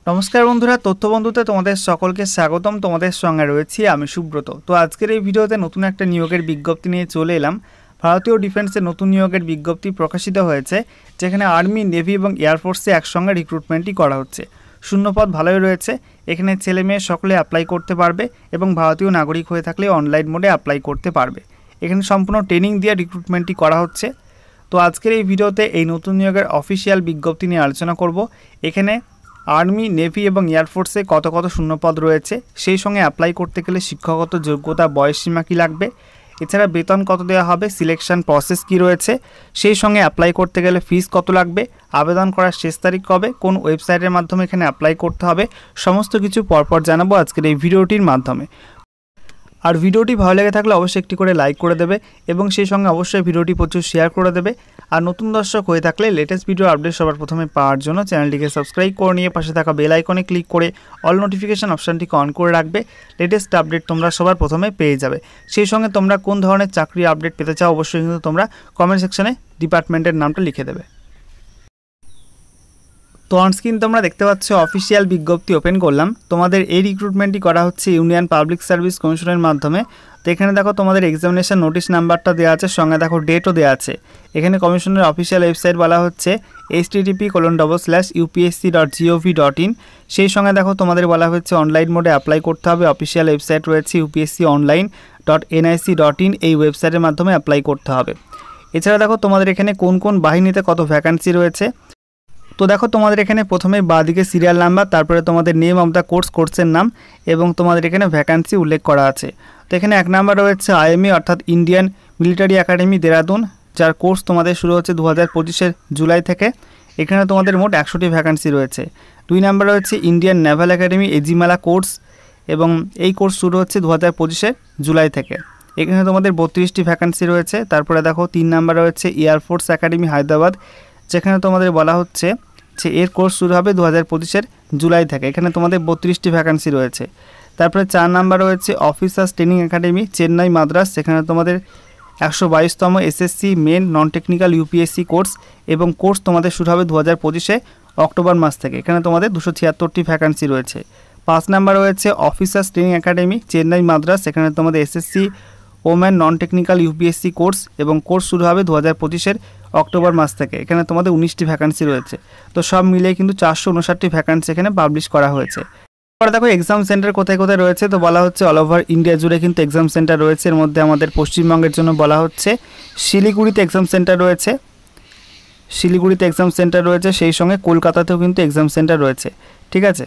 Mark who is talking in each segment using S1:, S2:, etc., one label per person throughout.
S1: নমস্কার বন্ধুরা, তথ্য বন্ধুতে তোমাদের সকলকে স্বাগতম। তোমাদের সঙ্গে রয়েছি আমি সুব্রত। তো আজকের এই ভিডিওতে নতুন একটা নিয়োগের বিজ্ঞপ্তি নিয়ে চলে এলাম। ভারতীয় ডিফেন্সের নতুন নিয়োগের বিজ্ঞপ্তি প্রকাশিত হয়েছে, যেখানে আর্মি, নেভি এবং এয়ারফোর্সে একসঙ্গে রিক্রুটমেন্টই করা হচ্ছে। শূন্যপদ ভালোই রয়েছে। এখানে ছেলে মেয়ে সকলে অ্যাপ্লাই করতে পারবে এবং ভারতীয় নাগরিক হয়ে থাকলে অনলাইন মোডে অ্যাপ্লাই করতে পারবে। এখানে সম্পূর্ণ ট্রেনিং দিয়ে রিক্রুটমেন্টই করা হচ্ছে। তো আজকের এই ভিডিওতে এই নতুন নিয়োগের অফিসিয়াল বিজ্ঞপ্তি নিয়ে আলোচনা করব। এখানে আর্মি, নেভি এবং এয়ারফোর্সে কত শূন্যপদ রয়েছে, সেই সঙ্গে অ্যাপ্লাই করতে গেলে শিক্ষাগত যোগ্যতা, বয়সসীমা কী লাগবে, এছাড়া বেতন কত দেওয়া হবে, সিলেকশন প্রসেস কী রয়েছে, সেই সঙ্গে অ্যাপ্লাই করতে গেলে ফিস কত লাগবে, আবেদন করার শেষ তারিখ কবে, কোন ওয়েবসাইটের মাধ্যমে এখানে অ্যাপ্লাই করতে হবে, সমস্ত কিছু পরপর জানাবো আজকের এই ভিডিওটির মাধ্যমে। আর ভিডিওটি ভালো লেগে থাকলে অবশ্যই একটি করে লাইক করে দেবে এবং সেই সঙ্গে অবশ্যই ভিডিওটি প্রচুর শেয়ার করে দেবে। আর নতুন দর্শক হয়ে থাকলে লেটেস্ট ভিডিও আপডেট সবার প্রথমে পাওয়ার জন্য চ্যানেলটিকে সাবস্ক্রাইব করে নিয়ে পাশে থাকা বেল আইকনে ক্লিক করে অল নোটিফিকেশন অপশানটিকে অন করে রাখবে। লেটেস্ট আপডেট তোমরা সবার প্রথমে পেয়ে যাবে। সেই সঙ্গে তোমরা কোন ধরনের চাকরি আপডেট পেতে চাও অবশ্যই কিন্তু তোমরা কমেন্ট সেকশনে ডিপার্টমেন্টের নামটা লিখে দেবে। তো অনস্ক্রিন তোমরা দেখতে পাচ্ছ অফিসিয়াল বিজ্ঞপ্তি ওপেন করলাম। তোমাদের এই রিক্রুটমেন্টটি করা হচ্ছে ইউনিয়ন পাবলিক সার্ভিস কমিশনের মাধ্যমে। তো এখানে দেখো তোমাদের এক্সামিনেশন নোটিশ নাম্বারটা দেওয়া আছে, সঙ্গে দেখো ডেটও দেওয়া আছে। এখানে কমিশনের অফিসিয়াল ওয়েবসাইট বলা হচ্ছে http://upsc.gov.in। সেই সঙ্গে দেখো তোমাদের বলা হচ্ছে অনলাইন মোডে অ্যাপ্লাই করতে হবে। অফিসিয়াল ওয়েবসাইট রয়েছে upsconline.nic.in, এই ওয়েবসাইটের মাধ্যমে অ্যাপ্লাই করতে হবে। এছাড়া দেখো তোমাদের এখানে কোন কোন বাহিনীতে কত ভ্যাকান্সি রয়েছে। তো দেখো তোমাদের এখানে প্রথমে বাঁদিকে সিরিয়াল নাম্বার, তারপরে তোমাদের নেম অফ দ্য কোর্সের নাম এবং তোমাদের এখানে ভ্যাকান্সি উল্লেখ করা আছে। তো এখানে 1 নাম্বার রয়েছে IME অর্থাৎ ইন্ডিয়ান মিলিটারি একাডেমি দেরাদুন, যার কোর্স তোমাদের শুরু হচ্ছে 2025-এর জুলাই থেকে। এখানে তোমাদের মোট 100টি ভ্যাকান্সি রয়েছে। 2 নাম্বার রয়েছে ইন্ডিয়ান নেভাল একাডেমি এজিমালা কোর্স, এবং এই কোর্স শুরু হচ্ছে 2025-এর জুলাই থেকে। এখানে তোমাদের 32টি ভ্যাকান্সি রয়েছে। তারপরে দেখো 3 নাম্বার রয়েছে এয়ারফোর্স একাডেমি হায়দ্রাবাদ, যেখানে তোমাদের বলা হচ্ছে যে এর কোর্স শুরু হবে 2025-এর জুলাই থেকে। এখানে তোমাদের 32টি ভ্যাকান্সি রয়েছে। তারপরে 4 নাম্বার রয়েছে officers training academy Chennai Madras, সেখানে তোমাদের 122তম SSC men non technical UPSC course, এবং কোর্স তোমাদের শুরু হবে 2025-এ অক্টোবর মাস থেকে। এখানে তোমাদের 276টি ভ্যাকান্সি রয়েছে। 5 নাম্বার রয়েছে officers training academy Chennai Madras, সেখানে তোমাদের SSC ওম্যান নন টেকনিক্যাল UPSC কোর্স, এবং কোর্স শুরু হবে 2025-এর অক্টোবর মাস থেকে। এখানে তোমাদের 19টি ভ্যাকান্সি রয়েছে। তো সব মিলিয়ে কিন্তু 459টি ভ্যাকান্সি এখানে পাবলিশ করা হয়েছে। এবার দেখো এক্সাম সেন্টার কোথায় কোথায় রয়েছে। তো বলা হচ্ছে অল ওভার ইন্ডিয়া জুড়ে কিন্তু এক্সাম সেন্টার রয়েছে। এর মধ্যে আমাদের পশ্চিমবঙ্গের জন্য বলা হচ্ছে শিলিগুড়িতে এক্সাম সেন্টার রয়েছে, সেই সঙ্গে কলকাতাতেও কিন্তু এক্সাম সেন্টার রয়েছে। ঠিক আছে,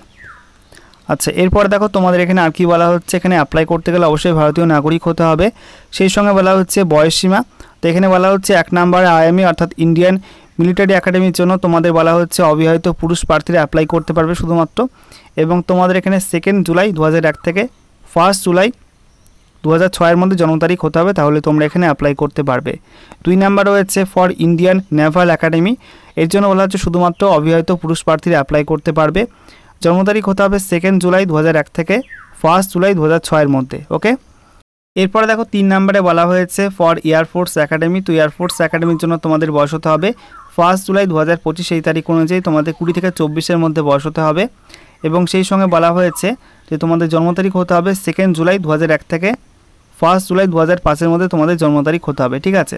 S1: আচ্ছা, এরপর দেখো তোমাদের এখানে আর কি বলা হচ্ছে। এখানে অ্যাপ্লাই করতে গেলে অবশ্যই ভারতীয় নাগরিক হতে হবে। সেই সঙ্গে বলা হচ্ছে বয়সসীমা। তো এখানে বলা হচ্ছে 1 নাম্বার IME অর্থাৎ ইন্ডিয়ান মিলিটারি একাডেমির জন্য তোমাদের বলা হচ্ছে অবিবাহিত পুরুষ প্রার্থীরা অ্যাপ্লাই করতে পারবে শুধুমাত্র, এবং তোমাদের এখানে 2 জুলাই 2001 থেকে 1 জুলাই 2006-এর মধ্যে জন্ম তারিখ হতে হবে, তাহলে তোমরা এখানে অ্যাপ্লাই করতে পারবে। 2 নাম্বার রয়েছে ফর ইন্ডিয়ান নেভাল একাডেমি, এর জন্য বলা হচ্ছে শুধুমাত্র অবিবাহিত পুরুষ প্রার্থীরা অ্যাপ্লাই করতে পারবে। জন্ম তারিখ হতে হবে 2 জুলাই 2001 থেকে 1 জুলাই 2006-এর মধ্যে। ওকে, এরপরে দেখো 3 নাম্বারে বলা হয়েছে ফর এয়ারফোর্স একাডেমি। তো এয়ারফোর্স একাডেমির জন্য তোমাদের বয়স হতে হবে 1 জুলাই 2025, এই তারিখ অনুযায়ী তোমাদের 20 থেকে 24-এর মধ্যে বয়স হতে হবে, এবং সেই সঙ্গে বলা হয়েছে যে তোমাদের জন্ম তারিখ হতে হবে 2 জুলাই 2001 থেকে 1 জুলাই 2005-এর মধ্যে তোমাদের জন্ম তারিখ হতে হবে। ঠিক আছে,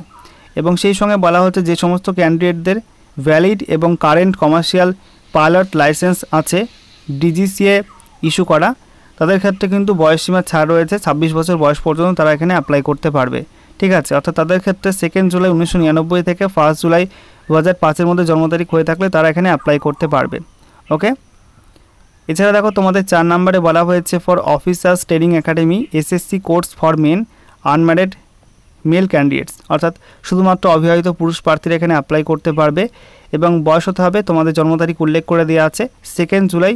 S1: এবং সেই সঙ্গে বলা হচ্ছে যে সমস্ত ক্যান্ডিডেটদের ভ্যালিড এবং কারেন্ট কমার্শিয়াল পাইলট লাইসেন্স আছে DGCA ইস্যু করা, তাদের ক্ষেত্রে কিন্তু বয়সসীমা ছাড় রয়েছে। 26 বছর বয়স পর্যন্ত তারা এখানে অ্যাপ্লাই করতে পারবে। ঠিক আছে, অর্থাৎ তাদের ক্ষেত্রে 2 জুলাই 1999 থেকে 1 জুলাই 2005-এর মধ্যে জন্ম তারিখ হয়ে থাকলে তারা এখানে অ্যাপ্লাই করতে পারবে। ওকে, এছাড়া দেখো তোমাদের 4 নাম্বারে বলা হয়েছে for officers training academy SSC course for men unmarried male candidates, অর্থাৎ শুধুমাত্র অবিবাহিত পুরুষ প্রার্থীরা এখানে অ্যাপ্লাই করতে পারবে, এবং বয়স হতে হবে তোমাদের জন্ম তারিখ উল্লেখ করে দেওয়া আছে 2 জুলাই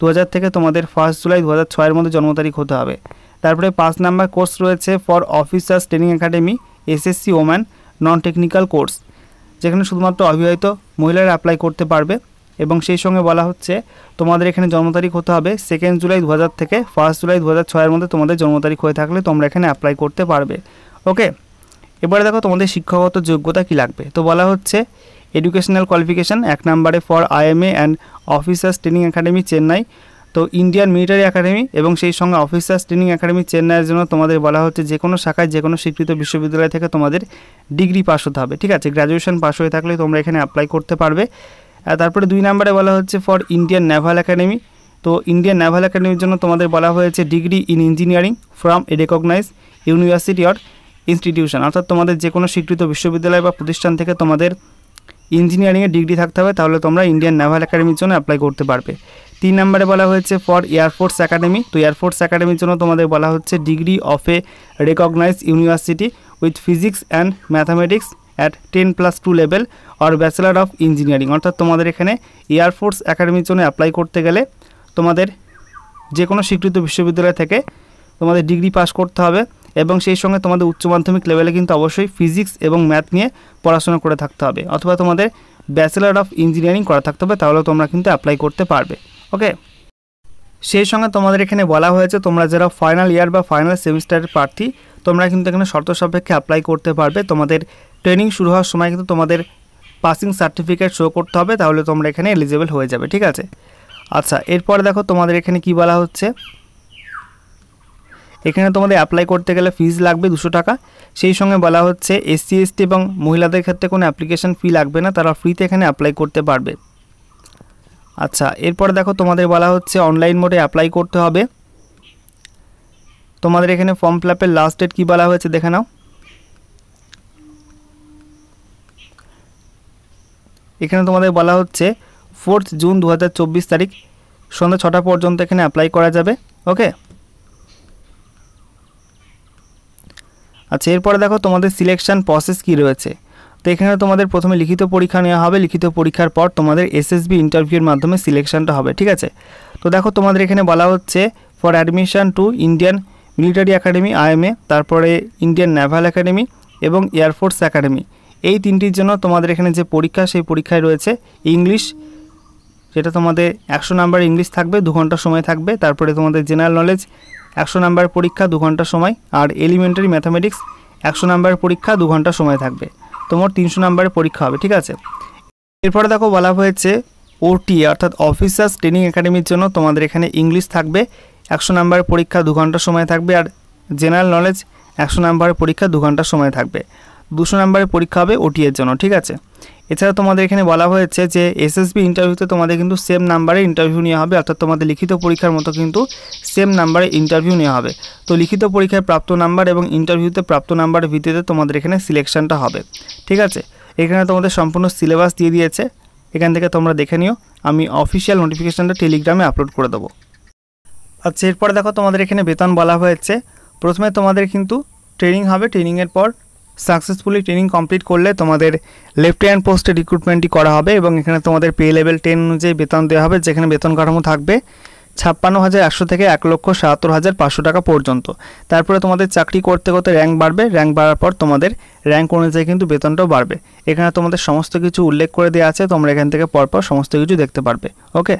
S1: 2000 থেকে তোমাদের 1 জুলাই 2006-এর মধ্যে জন্ম তারিখ হতে হবে। তারপরে 5 নাম্বার কোর্স রয়েছে for officers training academy SSC woman non technical course, যেখানে শুধুমাত্র অবিবাহিত মহিলারা অ্যাপ্লাই করতে পারবে, এবং সেই সঙ্গে বলা হচ্ছে তোমাদের এখানে জন্ম তারিখ হতে হবে 2 জুলাই 2000 থেকে 1 জুলাই 2006-এর মধ্যে তোমাদের জন্ম তারিখ হয়ে থাকলে তোমরা এখানে অ্যাপ্লাই করতে পারবে। ওকে, এবারে দেখো তোমাদের শিক্ষাগত যোগ্যতা কি লাগবে। তো বলা হচ্ছে এডুকেশনাল কোয়ালিফিকেশান 1 নম্বরে for IMA and officers training academy Chennai. তো ইন্ডিয়ান মিলিটারি একাডেমি এবং সেই সঙ্গে অফিসার্স ট্রেনিং একাডেমি চেন্নাইয়ের জন্য তোমাদের বলা হচ্ছে যে কোনো শাখায় যে কোনো স্বীকৃত বিশ্ববিদ্যালয় থেকে তোমাদের ডিগ্রি পাস হতে হবে, ঠিক আছে। গ্র্যাজুয়েশন পাস হয়ে থাকলে তোমরা এখানে অ্যাপ্লাই করতে পারবে। তারপরে 2 নম্বরে বলা হচ্ছে ফর ইন্ডিয়ান নেভাল একাডেমি। তো ইন্ডিয়ান নেভাল একাডেমির জন্য তোমাদের বলা হয়েছে degree in engineering from a recognise university or institution, অর্থাৎ তোমাদের যে কোনো স্বীকৃত বিশ্ববিদ্যালয় বা প্রতিষ্ঠান থেকে তোমাদের ইঞ্জিনিয়ারিংয়ের ডিগ্রি থাকতে হবে, তাহলে তোমরা ইন্ডিয়ান নেভাল একাডেমির জন্য অ্যাপ্লাই করতে পারবে। 3 নম্বরে বলা হয়েছে ফর এয়ারফোর্স একাডেমি। তো এয়ারফোর্স একাডেমির জন্য তোমাদের বলা হচ্ছে degree of a recognise university with physics and mathematics at 10+2 level or bachelor of engineering, অর্থাৎ তোমাদের এখানে এয়ারফোর্স একাডেমির জন্য অ্যাপ্লাই করতে গেলে তোমাদের যে কোনো স্বীকৃত বিশ্ববিদ্যালয় থেকে তোমাদের ডিগ্রি পাস করতে হবে এবং সেই সঙ্গে তোমাদের উচ্চ মাধ্যমিক লেভেলে কিন্তু অবশ্যই ফিজিক্স এবং ম্যাথ নিয়ে পড়াশোনা করে থাকতে হবে, অথবা তোমাদের ব্যাচেলার অফ ইঞ্জিনিয়ারিং করা থাকতে হবে, তাহলে তোমরা কিন্তু অ্যাপ্লাই করতে পারবে। ওকে, সেই সঙ্গে তোমাদের এখানে বলা হয়েছে তোমরা যারা ফাইনাল ইয়ার বা ফাইনাল সেমিস্টারের প্রার্থী তোমরা কিন্তু এখানে শর্ত সাপেক্ষে অ্যাপ্লাই করতে পারবে। তোমাদের ট্রেনিং শুরু হওয়ার সময় কিন্তু তোমাদের পাসিং সার্টিফিকেট শো করতে হবে, তাহলে তোমরা এখানে এলিজিবল হয়ে যাবে, ঠিক আছে। আচ্ছা, এরপরে দেখো তোমাদের এখানে কি বলা হচ্ছে, এখানে তোমাদের অ্যাপ্লাই করতে গেলে ফিজ লাগবে 200 টাকা। সেই সঙ্গে বলা হচ্ছে SC ST এবং মহিলাদের ক্ষেত্রে কোনো অ্যাপ্লিকেশন ফি লাগবে না, তারা ফ্রিতে এখানে অ্যাপ্লাই করতে পারবে। আচ্ছা, এরপরে দেখো তোমাদের বলা হচ্ছে অনলাইন মোডে অ্যাপ্লাই করতে হবে। তোমাদের এখানে ফর্ম ফিল আপের লাস্ট ডেট কী বলা হয়েছে দেখে নাও। এখানে তোমাদের বলা হচ্ছে 4 জুন 2024 তারিখ সন্ধ্যা 6টা পর্যন্ত এখানে অ্যাপ্লাই করা যাবে। ওকে, আচ্ছা, এরপরে দেখো তোমাদের সিলেকশন প্রসেস কী রয়েছে। তো এখানে তোমাদের প্রথমে লিখিত পরীক্ষা নেওয়া হবে, লিখিত পরীক্ষার পর তোমাদের SSB ইন্টারভিউর মাধ্যমে সিলেকশনটা হবে, ঠিক আছে। তো দেখো তোমাদের এখানে বলা হচ্ছে for admission to Indian military academy IMA, তারপরে ইন্ডিয়ান নেভাল একাডেমি এবং এয়ারফোর্স একাডেমি, এই তিনটির জন্য তোমাদের এখানে যে পরীক্ষা সেই পরীক্ষায় রয়েছে ইংলিশ, যেটা তোমাদের 100 নাম্বার ইংলিশ থাকবে, 2 ঘন্টা সময় থাকবে। তারপরে তোমাদের জেনারেল নলেজ 100 নাম্বার পরীক্ষা 2 ঘন্টা সময়, আর এলিমেন্টারি ম্যাথামেটিক্স 100 নাম্বার পরীক্ষা 2 ঘন্টা সময় থাকবে। তোমার 300 নাম্বারের পরীক্ষা হবে, ঠিক আছে। এরপরে দেখো বলা হয়েছে OT অর্থাৎ অফিসার্স ট্রেনিং একাডেমির জন্য তোমাদের এখানে ইংলিশ থাকবে 100 নাম্বারের পরীক্ষা 2 ঘন্টা সময় থাকবে, আর জেনারেল নলেজ 100 নাম্বারের পরীক্ষা 2 ঘন্টা সময় থাকবে। 200 নাম্বারের পরীক্ষা হবে OT এর জন্য, ঠিক আছে। এছাড়া তোমাদের এখানে বলা হয়েছে যে SSB ইন্টারভিউতে তোমাদের কিন্তু সেম নাম্বারে ইন্টারভিউ নেওয়া হবে, অর্থাৎ তোমাদের লিখিত পরীক্ষার মতো কিন্তু সেম নাম্বারে ইন্টারভিউ নেওয়া হবে। তো লিখিত পরীক্ষায় প্রাপ্ত নাম্বার এবং ইন্টারভিউতে প্রাপ্ত নাম্বারের ভিত্তিতে তোমাদের এখানে সিলেকশনটা হবে, ঠিক আছে। এখানে তোমাদের সম্পূর্ণ সিলেবাস দিয়ে দিয়েছে, এখান থেকে তোমরা দেখে নিও, আমি অফিসিয়াল নোটিফিকেশানটা টেলিগ্রামে আপলোড করে দেবো। আচ্ছা, এরপরে দেখো তোমাদের এখানে বেতন বলা হয়েছে। প্রথমে তোমাদের কিন্তু ট্রেনিং হবে, ট্রেনিংয়ের পর সাকসেসফুলি ট্রেনিং কমপ্লিট করলে তোমাদের লেফটেন্যান্ট পোস্টে রিক্রুটমেন্টটি করা হবে এবং এখানে তোমাদের পে লেভেল 10 অনুযায়ী বেতন দেওয়া হবে, যেখানে বেতন কাঠামো থাকবে 56,100 থেকে 1,77,500 টাকা পর্যন্ত। তারপরে তোমাদের চাকরি করতে করতে র্যাঙ্ক বাড়বে, র্যাঙ্ক বাড়ার পর তোমাদের র্যাঙ্ক অনুযায়ী কিন্তু বেতনটাও বাড়বে। এখানে তোমাদের সমস্ত কিছু উল্লেখ করে দেওয়া আছে, তোমরা এখান থেকে পরপর সমস্ত কিছু দেখতে পারবে। ওকে।